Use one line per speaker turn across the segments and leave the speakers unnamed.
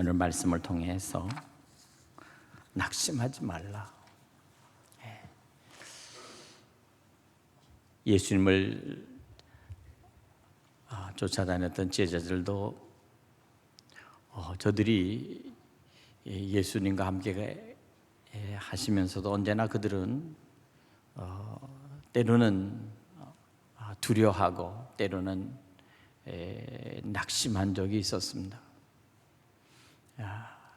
오늘 말씀을 통해서 낙심하지 말라. 예수님을 쫓아다녔던 제자들도 저들이 예수님과 함께 하시면서도 언제나 그들은 때로는 두려워하고 때로는 낙심한 적이 있었습니다.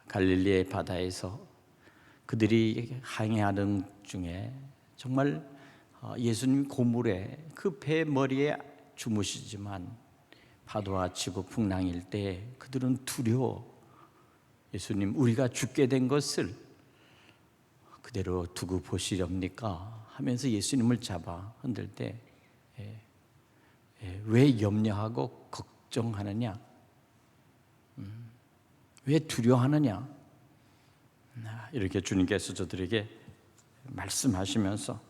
갈릴리의 바다에서 그들이 항해하는 중에 정말 예수님 고물에 그 배 머리에 주무시지만 파도가 치고 풍랑일 때 그들은 두려워 예수님 우리가 죽게 된 것을 그대로 두고 보시렵니까 하면서 예수님을 잡아 흔들 때 왜 염려하고 걱정하느냐, 왜 두려워하느냐, 이렇게 주님께서 저들에게 말씀하시면서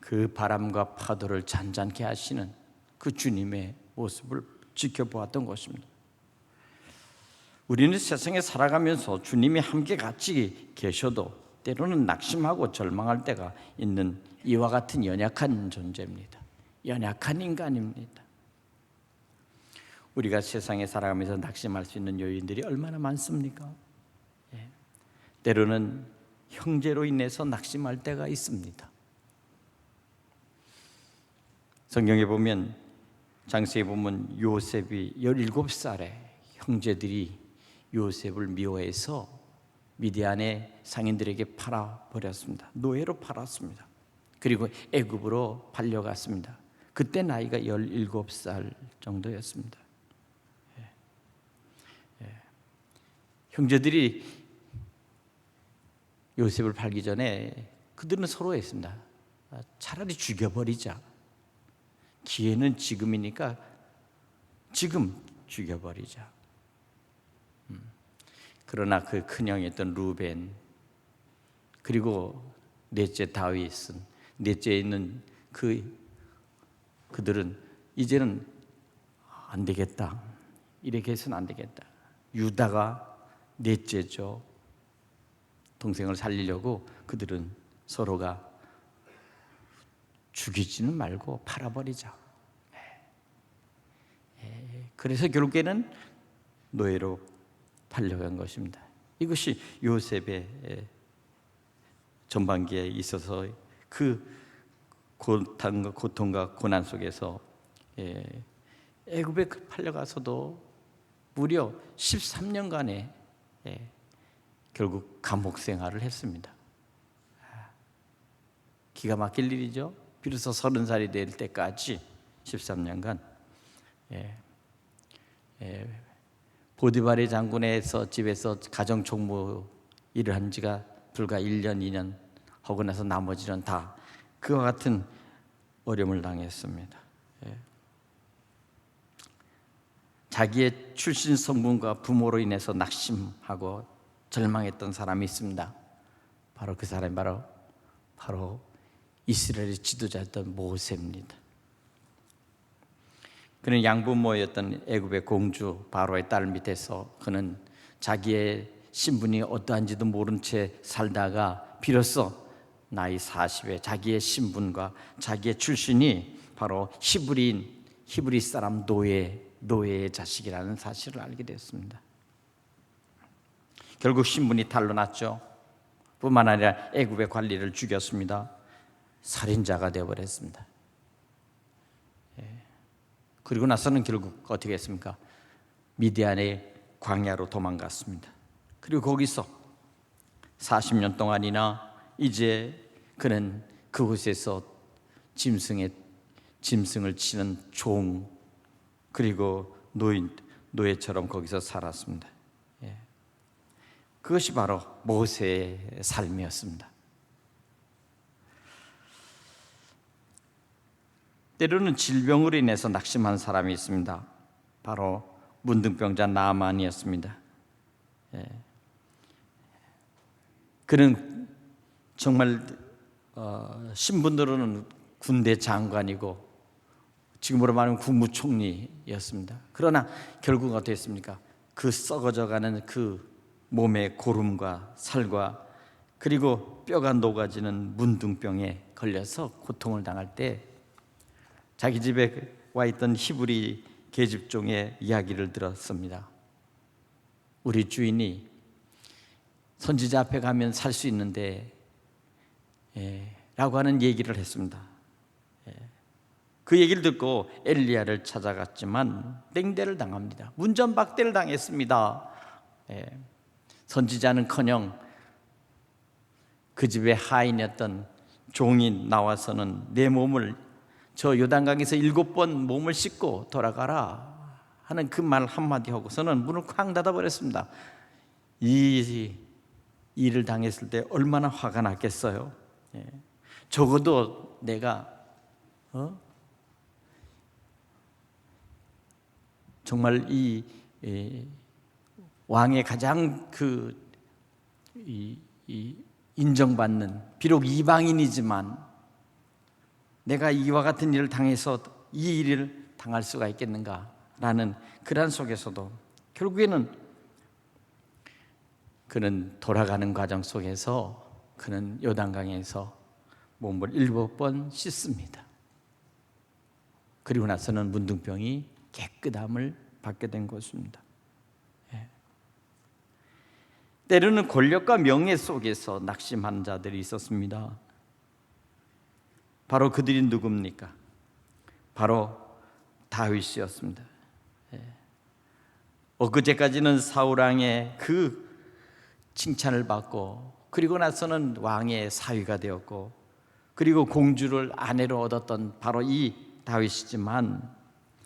그 바람과 파도를 잔잔케 하시는 그 주님의 모습을 지켜보았던 것입니다. 우리는 세상에 살아가면서 주님이 함께 같이 계셔도 때로는 낙심하고 절망할 때가 있는 이와 같은 연약한 존재입니다. 연약한 인간입니다. 우리가 세상에 살아가면서 낙심할 수 있는 요인들이 얼마나 많습니까? 때로는 형제로 인해서 낙심할 때가 있습니다. 성경에 보면 장세에 보면 요셉이 17살에 형제들이 요셉을 미워해서 미디안의 상인들에게 팔아버렸습니다. 노예로 팔았습니다. 그리고 애굽으로 팔려갔습니다. 그때 나이가 17살 정도였습니다. 형제들이 요셉을 팔기 전에 그들은 서로 했습니다. 차라리 죽여버리자. 기회는 지금이니까 지금 죽여버리자. 그러나 그 큰형이었던 루벤 그리고 넷째 다윗은 넷째에 있는 그들은 이제는 안 되겠다. 이렇게 해서는 안 되겠다. 유다가 넷째죠. 동생을 살리려고 그들은 서로가 죽이지는 말고 팔아버리자. 그래서 결국에는 노예로 팔려간 것입니다. 이것이 요셉의 전반기에 있어서 그 고통과 고난 속에서 애굽에 팔려가서도 무려 13년간의 결국 감옥 생활을 했습니다. 기가 막힐 일이죠. 비로소 30살이 될 때까지 13년간 보디발의 장군에서 집에서 가정 총무 일을 한 지가 불과 1년, 2년 하고 나서 나머지는 다 그와 같은 어려움을 당했습니다. 자기의 출신 성분과 부모로 인해서 낙심하고 절망했던 사람이 있습니다. 바로 그 사람이 바로 이스라엘의 지도자였던 모세입니다. 그는 양부모였던 애굽의 공주 바로의 딸 밑에서 그는 자기의 신분이 어떠한지도 모른 채 살다가 비로소 나이 40에 자기의 신분과 자기의 출신이 바로 히브리 사람 노예의 자식이라는 사실을 알게 됐습니다. 결국 신분이 탄로났죠. 뿐만 아니라 애굽의 관리를 죽였습니다. 살인자가 되어버렸습니다. 그리고 나서는 결국 어떻게 했습니까? 미디안의 광야로 도망갔습니다. 그리고 거기서 40년 동안이나 이제 그는 그곳에서 짐승을 치는 종 그리고 노예처럼 거기서 살았습니다. 그것이 바로 모세의 삶이었습니다. 때로는 질병으로 인해서 낙심한 사람이 있습니다. 바로 문둥병자 나아만이었습니다. 그는 정말 신분으로는 군대 장관이고 지금으로 말하면 국무총리였습니다. 그러나 결국 어떻게 했습니까? 그 썩어져가는 그 몸의 고름과 살과 그리고 뼈가 녹아지는 문둥병에 걸려서 고통을 당할 때 자기 집에 와 있던 히브리 계집종의 이야기를 들었습니다. 우리 주인이 선지자 앞에 가면 살 수 있는데 라고 하는 얘기를 했습니다. 그 얘기를 듣고 엘리야를 찾아갔지만 땡대를 당합니다. 문전박대를 당했습니다. 선지자는커녕 그 집의 하인이었던 종이 나와서는 내 몸을 저 요단강에서 7번 몸을 씻고 돌아가라 하는 그 말 한마디 하고서는 문을 쾅 닫아버렸습니다. 이 일을 당했을 때 얼마나 화가 났겠어요. 적어도 내가 정말 이 왕의 가장 인정받는, 비록 이방인이지만 내가 이와 같은 일을 당해서 이 일을 당할 수가 있겠는가라는 그런 속에서도 결국에는 그는 돌아가는 과정 속에서 그는 요단강에서 몸을 7번 씻습니다. 그리고 나서는 문둥병이 깨끗함을 받게 된 것입니다. 때로는 권력과 명예 속에서 낙심한 자들이 있었습니다. 바로 그들이 누굽니까? 바로 다윗이었습니다. 엊그제까지는 사울왕의 그 칭찬을 받고 그리고 나서는 왕의 사위가 되었고 그리고 공주를 아내로 얻었던 바로 이 다윗이지만,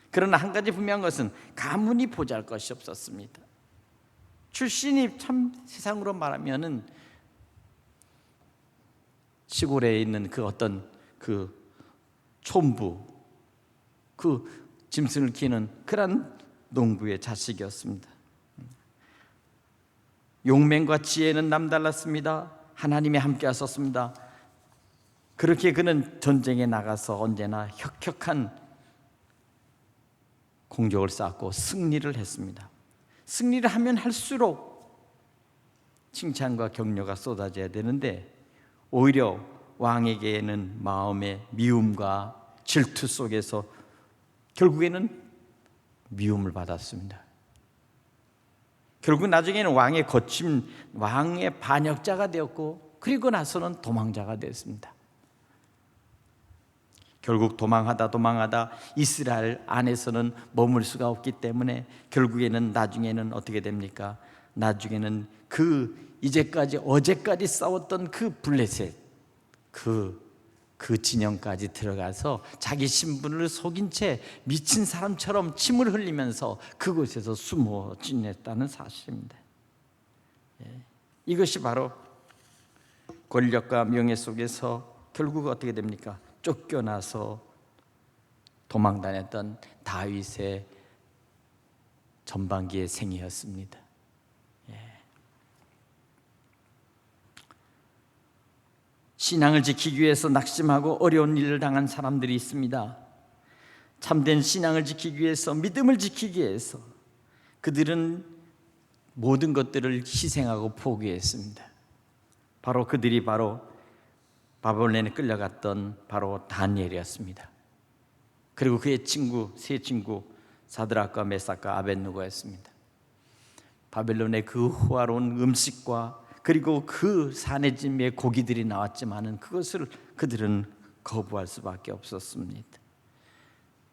그러나 한 가지 분명한 것은 가문이 보잘것이 없었습니다. 출신이 참 세상으로 말하면은 시골에 있는 그 어떤 그 촌부, 그 짐승을 키우는 그런 농부의 자식이었습니다. 용맹과 지혜는 남달랐습니다. 하나님이 함께 하셨습니다. 그렇게 그는 전쟁에 나가서 언제나 혁혁한 공적을 쌓고 승리를 했습니다. 승리를 하면 할수록 칭찬과 격려가 쏟아져야 되는데 오히려 왕에게는 마음의 미움과 질투 속에서 결국에는 미움을 받았습니다. 결국 나중에는 왕의 거침, 왕의 반역자가 되었고 그리고 나서는 도망자가 되었습니다. 결국 도망하다 이스라엘 안에서는 머물 수가 없기 때문에 결국에는 나중에는 어떻게 됩니까? 나중에는 어제까지 싸웠던 그 블레셋, 그 진영까지 들어가서 자기 신분을 속인 채 미친 사람처럼 침을 흘리면서 그곳에서 숨어 지냈다는 사실입니다. 이것이 바로 권력과 명예 속에서 결국 어떻게 됩니까? 쫓겨나서 도망다녔던 다윗의 전반기의 생이었습니다. 신앙을 지키기 위해서 낙심하고 어려운 일을 당한 사람들이 있습니다. 참된 신앙을 지키기 위해서, 믿음을 지키기 위해서 그들은 모든 것들을 희생하고 포기했습니다. 그들이 바벨론에 끌려갔던 바로 다니엘이었습니다. 그리고 그의 세 친구 사드락과 메삭과 아벳느고였습니다. 바벨론의 그 호화로운 음식과 그리고 그 사내짐의 고기들이 나왔지만은 그것을 그들은 거부할 수밖에 없었습니다.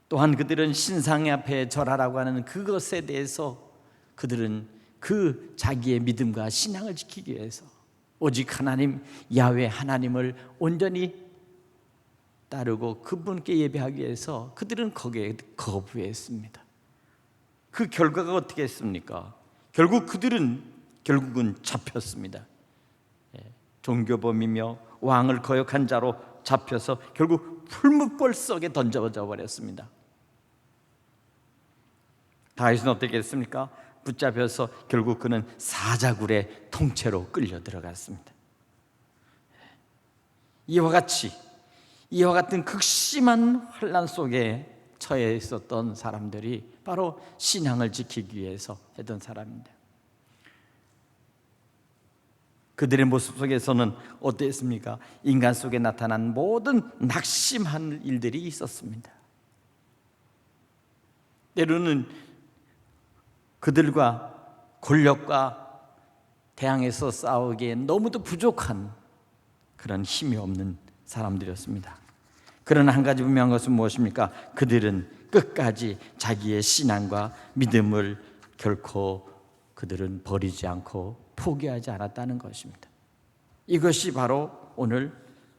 또한 그들은 신상 앞에 절하라고 하는 그것에 대해서 그들은 그 자기의 믿음과 신앙을 지키기 위해서 오직 하나님 야훼 하나님을 온전히 따르고 그분께 예배하기 위해서 그들은 거기에 거부했습니다. 그 결과가 어떻게 했습니까? 결국은 잡혔습니다. 종교범이며 왕을 거역한 자로 잡혀서 결국 풀무불 속에 던져져 버렸습니다. 다윗은 어떻게 했습니까? 붙잡혀서 결국 그는 사자굴의 통째로 끌려 들어갔습니다. 이와 같은 극심한 환난 속에 처해 있었던 사람들이 바로 신앙을 지키기 위해서 했던 사람입니다. 그들의 모습 속에서는 어땠습니까? 인간 속에 나타난 모든 낙심한 일들이 있었습니다. 때로는 그들과 권력과 대항해서 싸우기에 너무도 부족한 그런 힘이 없는 사람들이었습니다. 그러나 한 가지 분명한 것은 무엇입니까? 그들은 끝까지 자기의 신앙과 믿음을 결코 그들은 버리지 않고 포기하지 않았다는 것입니다. 이것이 바로 오늘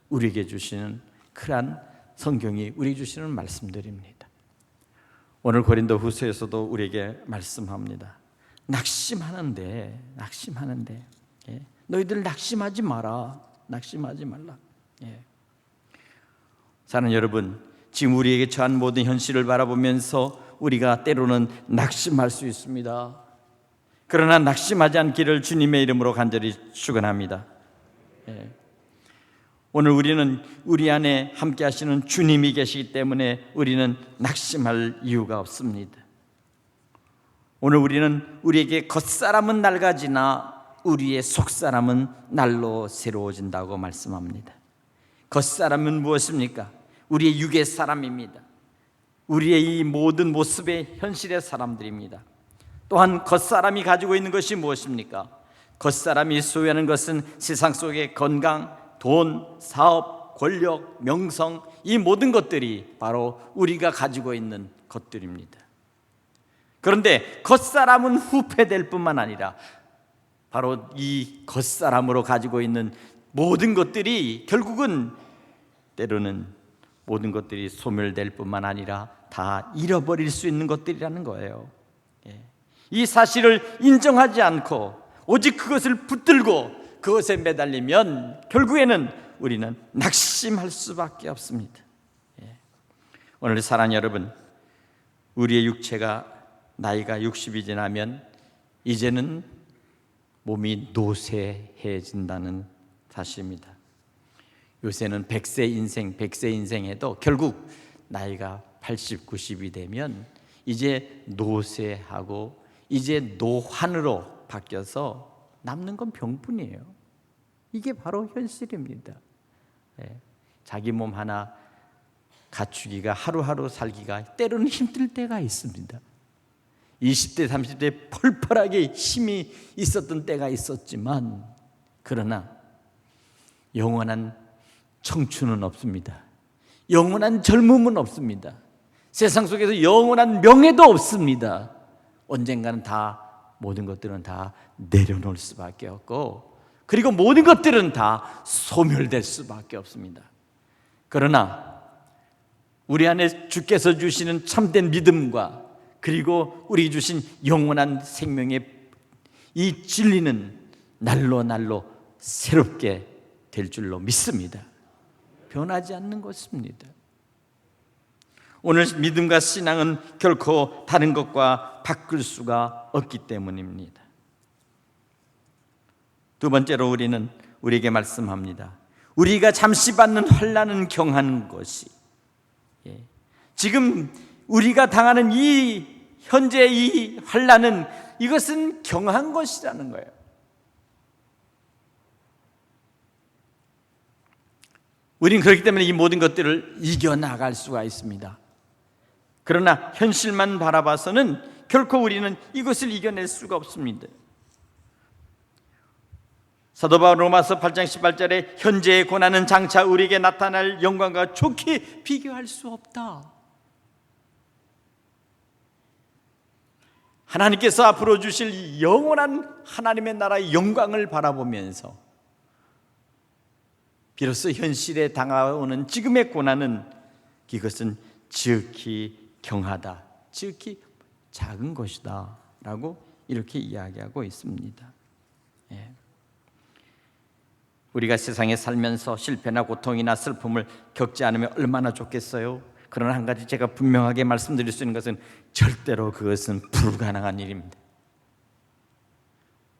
우리에게 주시는 그러한 성경이 우리에게 주시는 말씀들입니다. 오늘 고린도후서에서도 우리에게 말씀합니다. 낙심하는데 너희들 낙심하지 마라. 낙심하지 말라. 사는 여러분, 지금 우리에게 처한 모든 현실을 바라보면서 우리가 때로는 낙심할 수 있습니다. 그러나 낙심하지 않기를 주님의 이름으로 간절히 축원합니다. 오늘 우리는 우리 안에 함께 하시는 주님이 계시기 때문에 우리는 낙심할 이유가 없습니다. 오늘 우리는 우리에게 겉사람은 낡아지나 우리의 속사람은 날로 새로워진다고 말씀합니다. 겉사람은 무엇입니까? 우리의 육의 사람입니다. 우리의 이 모든 모습의 현실의 사람들입니다. 또한 겉사람이 가지고 있는 것이 무엇입니까? 겉사람이 소유하는 것은 세상 속의 건강, 돈, 사업, 권력, 명성, 이 모든 것들이 바로 우리가 가지고 있는 것들입니다. 그런데 겉사람은 후패될 뿐만 아니라 바로 이 겉사람으로 가지고 있는 모든 것들이 결국은 때로는 모든 것들이 소멸될 뿐만 아니라 다 잃어버릴 수 있는 것들이라는 거예요. 이 사실을 인정하지 않고 오직 그것을 붙들고 그것에 매달리면 결국에는 우리는 낙심할 수밖에 없습니다. 오늘 사랑하는 여러분, 우리의 육체가 나이가 60이 지나면 이제는 몸이 노쇠해진다는 사실입니다. 요새는 100세 인생에도 결국 나이가 80, 90이 되면 이제 노쇠하고 이제 노환으로 바뀌어서 남는 건 병뿐이에요. 이게 바로 현실입니다. 자기 몸 하나 갖추기가, 하루하루 살기가 때로는 힘들 때가 있습니다. 20대, 30대 펄펄하게 힘이 있었던 때가 있었지만, 그러나 영원한 청춘은 없습니다. 영원한 젊음은 없습니다. 세상 속에서 영원한 명예도 없습니다. 언젠가는 다, 모든 것들은 다 내려놓을 수밖에 없고, 그리고 모든 것들은 다 소멸될 수밖에 없습니다. 그러나 우리 안에 주께서 주시는 참된 믿음과 그리고 우리 주신 영원한 생명의 이 진리는 날로 날로 새롭게 될 줄로 믿습니다. 변하지 않는 것입니다. 오늘 믿음과 신앙은 결코 다른 것과 바꿀 수가 없기 때문입니다. 두 번째로 우리는 우리에게 말씀합니다. 우리가 잠시 받는 환난은 경한 것이, 지금 우리가 당하는 이 현재 이 환난은 이것은 경한 것이라는 거예요. 우리는 그렇기 때문에 이 모든 것들을 이겨나갈 수가 있습니다. 그러나 현실만 바라봐서는 결코 우리는 이것을 이겨낼 수가 없습니다. 사도 바울 로마서 8장 18절에 현재의 고난은 장차 우리에게 나타날 영광과 좋게 비교할 수 없다. 하나님께서 앞으로 주실 영원한 하나님의 나라의 영광을 바라보면서 비로소 현실에 당하오는 지금의 고난은 이것은 지극히 경하다, 지극히 작은 것이다 라고 이렇게 이야기하고 있습니다. 우리가 세상에 살면서 실패나 고통이나 슬픔을 겪지 않으면 얼마나 좋겠어요? 그러나 한 가지 제가 분명하게 말씀드릴 수 있는 것은 절대로 그것은 불가능한 일입니다.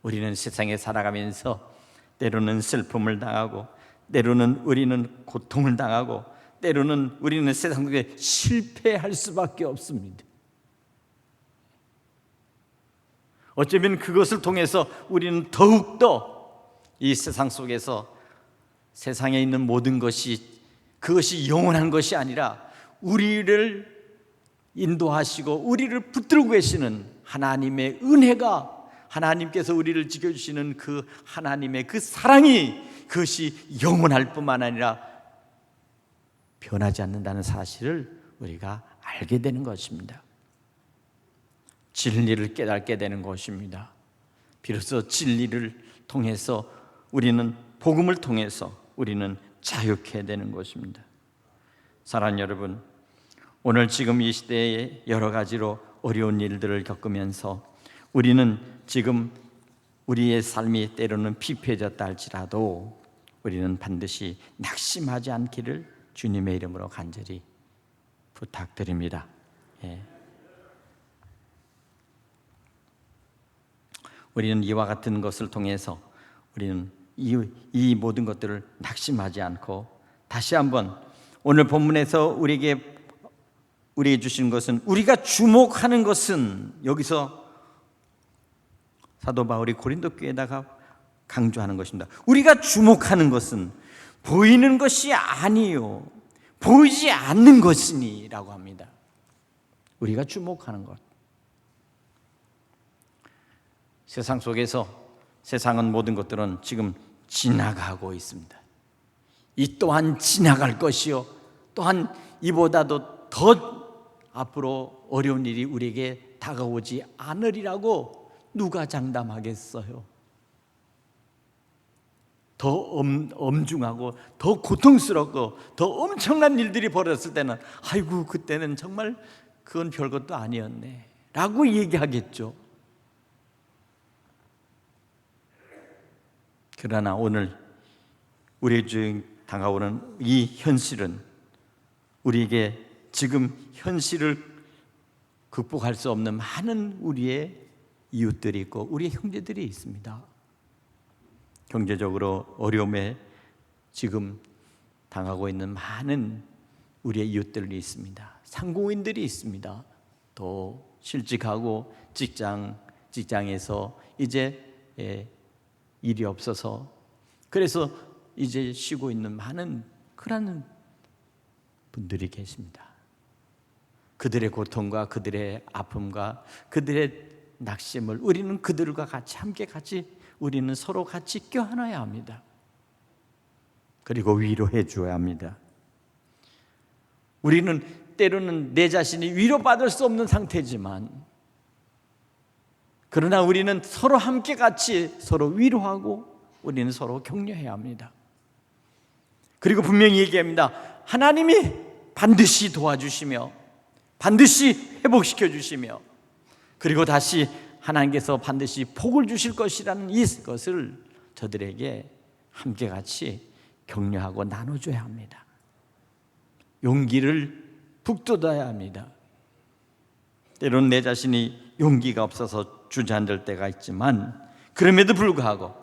우리는 세상에 살아가면서 때로는 슬픔을 당하고, 때로는 우리는 고통을 당하고, 때로는 우리는 세상 속에 실패할 수밖에 없습니다. 어쩌면 그것을 통해서 우리는 더욱더 이 세상 속에서 세상에 있는 모든 것이 그것이 영원한 것이 아니라 우리를 인도하시고 우리를 붙들고 계시는 하나님의 은혜가, 하나님께서 우리를 지켜주시는 그 하나님의 그 사랑이 그것이 영원할 뿐만 아니라 변하지 않는다는 사실을 우리가 알게 되는 것입니다. 진리를 깨닫게 되는 것입니다. 비로소 진리를 통해서 우리는, 복음을 통해서 우리는 자유케 되는 것입니다. 사랑하는 여러분, 오늘 지금 이 시대에 여러 가지로 어려운 일들을 겪으면서 우리는 지금 우리의 삶이 때로는 피폐해졌다 할지라도 우리는 반드시 낙심하지 않기를 주님의 이름으로 간절히 부탁드립니다. 우리는 이와 같은 것을 통해서 우리는 이 모든 것들을 낙심하지 않고 다시 한번 오늘 본문에서 우리에게 주신 것은, 우리가 주목하는 것은, 여기서 사도 바울이 고린도 교회에다가 강조하는 것입니다. 우리가 주목하는 것은 보이는 것이 아니요 보이지 않는 것이니라고 합니다. 우리가 주목하는 것. 세상 속에서, 세상은 모든 것들은 지금 지나가고 있습니다. 이 또한 지나갈 것이요, 또한 이보다도 더 앞으로 어려운 일이 우리에게 다가오지 않으리라고 누가 장담하겠어요? 더 엄중하고 더 고통스럽고 더 엄청난 일들이 벌어졌을 때는 아이고 그때는 정말 그건 별것도 아니었네 라고 얘기하겠죠. 그러나 오늘 우리 주에 다가오는 이 현실은, 우리에게 지금 현실을 극복할 수 없는 많은 우리의 이웃들이 있고 우리의 형제들이 있습니다. 경제적으로 어려움에 지금 당하고 있는 많은 우리의 이웃들이 있습니다. 상공인들이 있습니다. 또 실직하고 직장에서 이제 일이 없어서 그래서 이제 쉬고 있는 많은 그런 분들이 계십니다. 그들의 고통과 그들의 아픔과 그들의 낙심을 우리는 그들과 함께 우리는 서로 같이 껴안아야 합니다. 그리고 위로해 줘야 합니다. 우리는 때로는 내 자신이 위로받을 수 없는 상태지만, 그러나 우리는 서로 함께 서로 위로하고 우리는 서로 격려해야 합니다. 그리고 분명히 얘기합니다. 하나님이 반드시 도와주시며 반드시 회복시켜 주시며 그리고 다시 하나님께서 반드시 복을 주실 것이라는 이것을 저들에게 함께 격려하고 나눠줘야 합니다. 용기를 북돋아야 합니다. 때로는 내 자신이 용기가 없어서 주저앉을 때가 있지만, 그럼에도 불구하고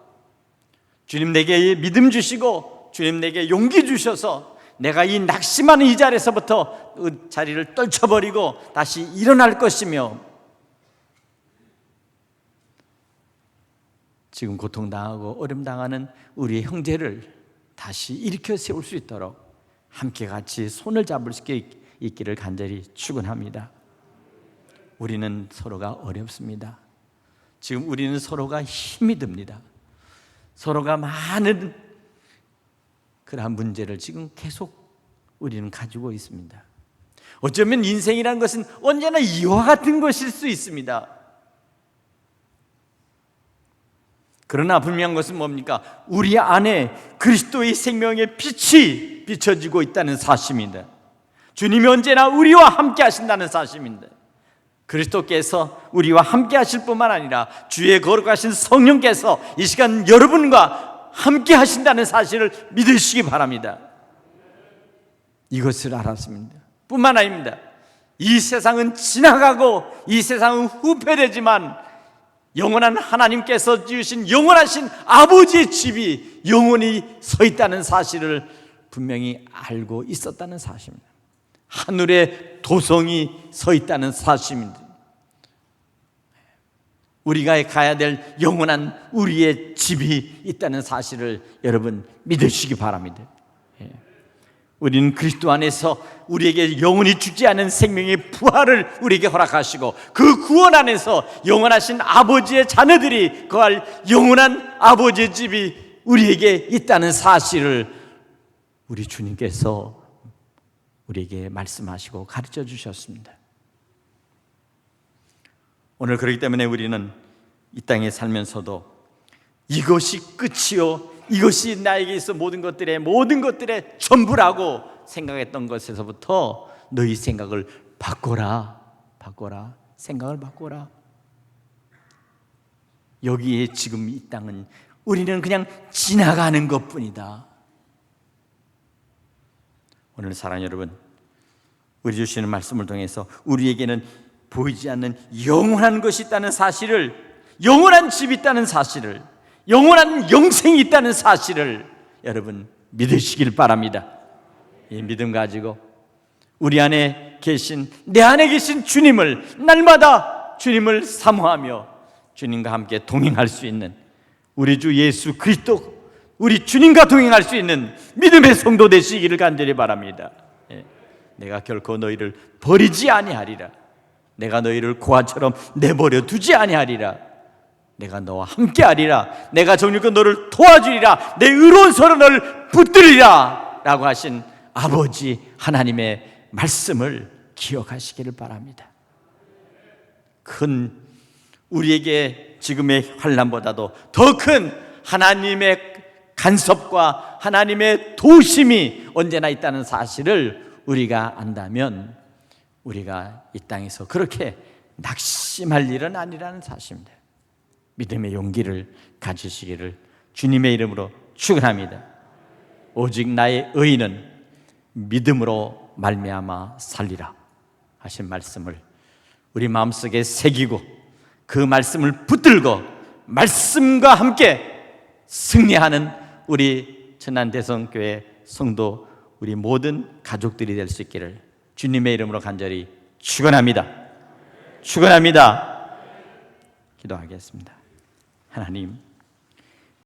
주님 내게 믿음 주시고 주님 내게 용기 주셔서 내가 이 낙심하는 이 자리에서부터 그 자리를 떨쳐버리고 다시 일어날 것이며, 지금 고통당하고 어려움당하는 우리의 형제를 다시 일으켜 세울 수 있도록 함께 손을 잡을 수 있기를 간절히 축원합니다. 우리는 서로가 어렵습니다. 지금 우리는 서로가 힘이 듭니다. 서로가 많은 그러한 문제를 지금 계속 우리는 가지고 있습니다. 어쩌면 인생이라는 것은 언제나 이와 같은 것일 수 있습니다. 그러나 분명한 것은 뭡니까? 우리 안에 그리스도의 생명의 빛이 비춰지고 있다는 사실입니다. 주님이 언제나 우리와 함께 하신다는 사실입니다. 그리스도께서 우리와 함께 하실 뿐만 아니라 주의 거룩하신 성령께서 이 시간 여러분과 함께 하신다는 사실을 믿으시기 바랍니다. 이것을 알았습니다. 뿐만 아닙니다. 이 세상은 지나가고 이 세상은 후패되지만 영원한 하나님께서 지으신 영원하신 아버지의 집이 영원히 서 있다는 사실을 분명히 알고 있었다는 사실입니다. 하늘에 도성이 서 있다는 사실입니다. 우리가 가야 될 영원한 우리의 집이 있다는 사실을 여러분 믿으시기 바랍니다. 우리는 그리스도 안에서 우리에게 영원히 죽지 않은 생명의 부활을 우리에게 허락하시고, 그 구원 안에서 영원하신 아버지의 자녀들이 거할 영원한 아버지의 집이 우리에게 있다는 사실을 우리 주님께서 우리에게 말씀하시고 가르쳐 주셨습니다. 오늘 그렇기 때문에 우리는 이 땅에 살면서도 이것이 끝이요, 이것이 나에게 있어 모든 것들의 전부라고 생각했던 것에서부터 너희 생각을 바꿔라. 생각을 바꿔라. 여기에 지금 이 땅은 우리는 그냥 지나가는 것뿐이다. 오늘 사랑하는 여러분, 우리 주시는 말씀을 통해서 우리에게는 보이지 않는 영원한 것이 있다는 사실을, 영원한 집이 있다는 사실을, 영원한 영생이 있다는 사실을 여러분 믿으시길 바랍니다. 이 믿음 가지고 우리 안에 계신, 내 안에 계신 주님을, 날마다 주님을 사모하며 주님과 함께 동행할 수 있는 우리 주 예수 그리스도, 우리 주님과 동행할 수 있는 믿음의 성도 되시기를 간절히 바랍니다. 내가 결코 너희를 버리지 아니하리라. 내가 너희를 고아처럼 내버려 두지 아니하리라. 내가 너와 함께하리라. 내가 정욕껏 너를 도와주리라. 내 의로운 손으로 너를 붙들리라 라고 하신 아버지 하나님의 말씀을 기억하시기를 바랍니다. 큰, 우리에게 지금의 환난보다도 더 큰 하나님의 간섭과 하나님의 도우심이 언제나 있다는 사실을 우리가 안다면 우리가 이 땅에서 그렇게 낙심할 일은 아니라는 사실입니다. 믿음의 용기를 가지시기를 주님의 이름으로 축원합니다. 오직 나의 의인은 믿음으로 말미암아 살리라 하신 말씀을 우리 마음속에 새기고 그 말씀을 붙들고 말씀과 함께 승리하는 우리 천안대성교회 성도, 우리 모든 가족들이 될 수 있기를 주님의 이름으로 간절히 축원합니다. 축원합니다. 기도하겠습니다. 하나님,